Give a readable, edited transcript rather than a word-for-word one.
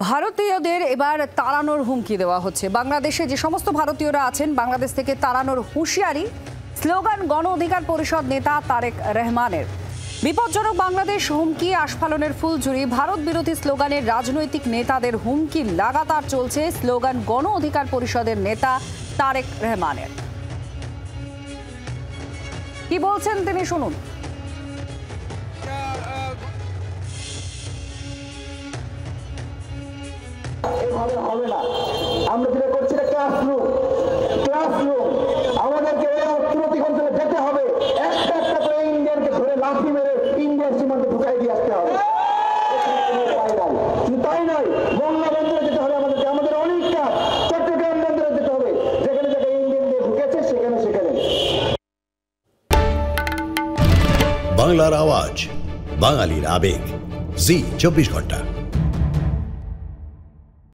ভারতীয়দের এবার তাড়ানোর হুমকি দেওয়া হচ্ছে। বাংলাদেশে যে সমস্ত ভারতীয়রা আছেন বাংলাদেশ থেকে তাড়ানোর হুঁশিয়ারি স্লোগান গণ অধিকার পরিষদ নেতা তারেক রহমানের। বিপজ্জনক বাংলাদেশ হুমকি আস্ফালনের ফুলঝুরি। ভারত বিরোধী স্লোগানের রাজনৈতিক নেতাদের হুমকি লাগাতার চলছে স্লোগান গণ অধিকার পরিষদের নেতা তারেক রহমানের। কি বলছেন তিনি শুনুন। এভাবে হবে না। আমরা যেটা করছি ক্লাসরুম আমাদেরকে এই অর্থনৈতিক অঞ্চলে যেতে হবে, একটা একটা করে ইন্ডিয়ানকে ধরে লাঠি মেরে ইন্ডিয়ান সীমান্তে ঢুকাই দিয়ে আসতে হবে। তাই নয়, মংলা বন্দরে যেতে হবে আমাদেরকে, আমাদের অনেক কাজ। চট্টগ্রাম বন্দরে যেতে হবে, যেখানে যেখানে ইন্ডিয়ানদের ঢুকেছে সেখানে সেখানে। বাংলার আওয়াজ, বাঙালির আবেগ, জি 24 ঘন্টা।